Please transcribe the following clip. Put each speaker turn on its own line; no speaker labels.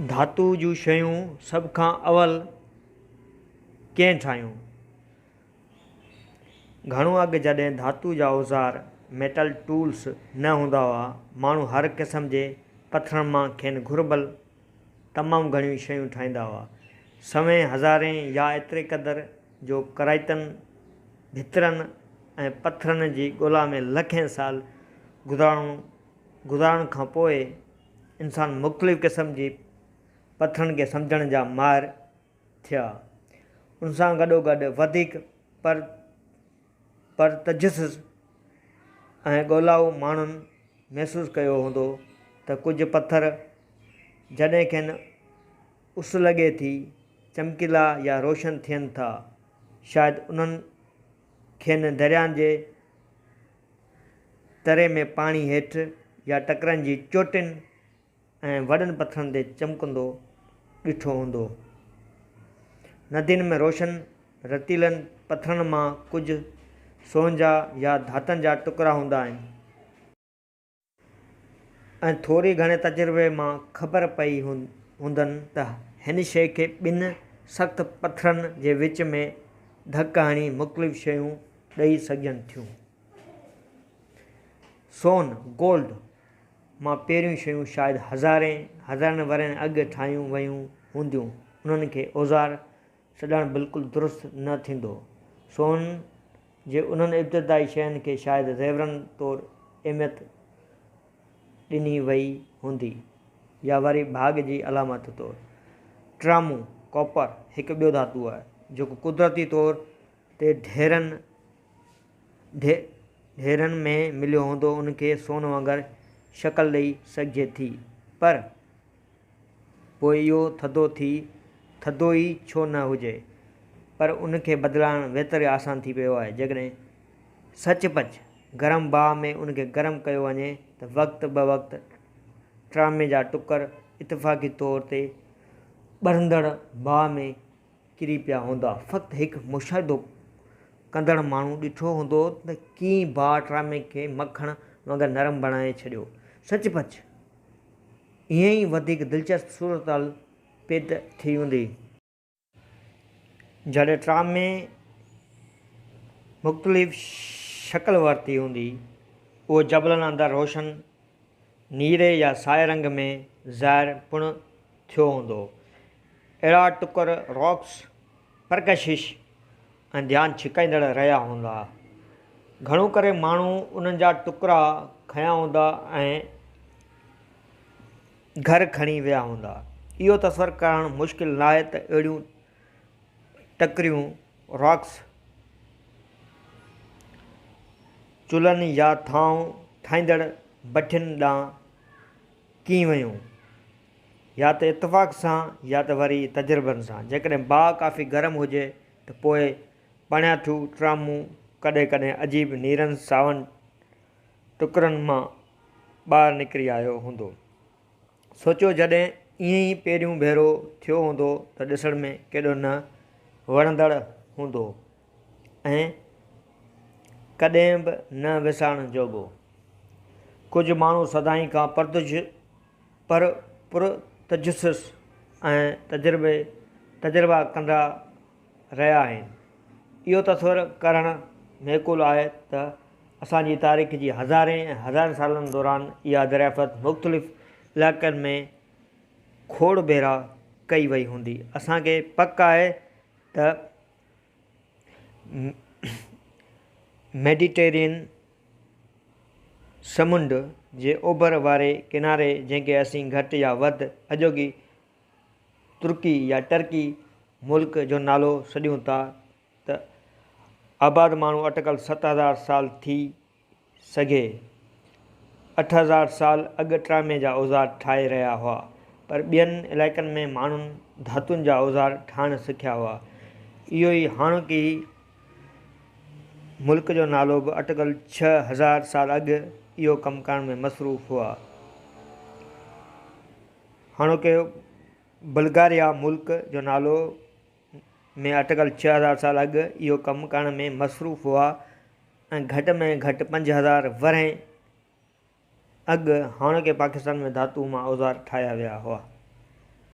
धातु जूं शयूं सभ खां अवल कंहिं ठाहियूं? घणो अॻु जॾहिं धातु जा औज़ार मेटल टूल्स न हूंदा हुआ, माण्हू हर क़िस्म जे पथरनि मां खेनि घुरिबल तमामु घणियूं शयूं ठाहींदा हुआ। सवें हज़ारें या एतिरे क़दुरु जो कराइतनि, भितरनि ऐं पथरनि जी ॻोल्हा में लखें साल गुज़ारण खां पोइ इंसान मुख़्तलिफ़ क़िस्म जी पथरनि खे सम्झण जा माहिर थिया। उन सां गॾोगॾु वधीक परतजसिस ऐं ॻोल्हाऊ माण्हुनि महसूसु कयो हूंदो त कुझु पथर जॾहिं खेनि उस लॻे थी चमकीला या रोशन थियनि था, शायदि उन्हनि खेनि दरियाहनि जे तरे में पाणी हेठि या टकरनि जी चोटियुनि ऐं वॾनि पथरनि ते चमकंदो ॾिठो हूंदो। नदियुनि में रोशन रतीलनि पथरनि मां कुझु सोन जा या धातनि जा टुकड़ा हूंदा आहिनि ऐं थोरी घणे तजुर्बे मां ख़बर पई हूंदनि त हिन शइ खे ॿिनि सख़्तु पथरनि जे विच में धक हणी मुख़्तलिफ़ शयूं ॾेई सघजनि थियूं। सोन गोल्ड मां पहिरियूं शयूं शायदि हज़ारनि वरनि अॻु ठाहियूं वयूं हूंदियूं। उन्हनि खे औज़ार छॾणु बिल्कुलु दुरुस्त न थींदो। सोन जे उन्हनि इब्तिदाई शयुनि खे शायदि ज़ेवरनि तौरु अहमियत ॾिनी वई हूंदी या वरी भाॻ जी अलामत तौरु। ट्रामू कॉपर हिकु ॿियो धातु आहे जेको कुदरती तौरु ते ढेरनि में मिलियो हूंदो। उनखे सोन वांगुरु शक्ल ॾेई सघिजे थी, पर पोइ इहो थधो ई छो न हुजे, पर उनखे बदिलाइणु वेतरे आसान थी पियो आहे। जेकॾहिं सचपच गरम बाहि में उनखे गरम कयो वञे त वक़्त ब वक़्त ट्रामे जा टुकर इतफ़ाक़ी तौर ते ॿरंदड़ बाहि में किरी पिया हूंदा। फ़क़्ति हिकु मुशाहिदो कंदड़ माण्हू ॾिठो हूंदो त कीअं बाहि ट्रामे खे मखण वांगुरु नरम बणाए छॾियो। सचपच ईअं ई वधीक दिलचस्प सूरतहाल पैदा थी हूंदी जॾहिं ट्रामे मुख़्तलिफ़ शक्ल वरिती हूंदी। उहो जबलनि अंदरि रोशन नीरे या साए रंग में ज़ाहिर पिणु थियो हूंदो। अहिड़ा टुकर रॉक्स परकशिश ऐं ध्यानु छिकाईंदड़ रहिया हूंदा। घणो करे माण्हू उन्हनि जा टुकड़ा खंया हूंदा ऐं घर खणी विया हूंदा। इहो तसवुरु करणु मुश्किल नाहे त अहिड़ियूं टकिरियूं रॉक्स चुल्हनि या थांव ठाहींदड़ भठियुनि ॾांहुं कीअं वयूं, या त इतफ़ाक़ सां या त वरी तजुर्बनि सां। जेकॾहिं बाहि काफ़ी गरम हुजे त पोइ पणियाठू ट्रामू कॾहिं कॾहिं अजीब नीरनि सावनि टुकरनि मां ॿाहिरि निकिरी आयो हूंदो। सोचियो जॾहिं ईअं ई पहिरियों भेरो थियो हूंदो त ॾिसण में केॾो न वणंदड़ हूंदो ऐं कॾहिं बि न विसारण जोॻो। कुझु माण्हू सदाईं खां पुरतजुसिस ऐं तजुर्बा कंदा रहिया आहिनि। इहो तसवुरु करणु महकूल आहे त असांजी तारीख़ जी हज़ारनि सालनि दौरान इहा दरियाफ़त मुख़्तलिफ़ इलाइक़नि में खोड़ भेरा कई वई हूंदी। असांखे पक आहे त मेडिटेरेनियन समुंड जे ओभर वारे किनारे, जंहिंखे असीं घटि या वधि अॼोकी तुर्की या टर्की मुल्क जो नालो सॾियूं था, त आबाद माण्हू अटकल 7000 साल थी सघे। 8000 साल अॻु ट्रामे जा औज़ार ठाहे रहिया हुआ, पर ॿियनि इलाइक़नि में माण्हुनि धातुनि जा औज़ार ठाहिणु सिखिया हुआ। इहो ई हाणोकी मुल्क जो नालो बि अटकल 6000 साल अॻु इहो कमु करण में मसरूफ़ हुआ। हाणोके बल्गारिया मुल्क जो नालो में अटकल 6000 साल अॻु इहो कमु करण में मसरूफ़ हुआ ऐं घटि में घटि 5000 वरह अॻु हाणोके पाकिस्तान में धातु मां औज़ार ठाहिया विया हुआ।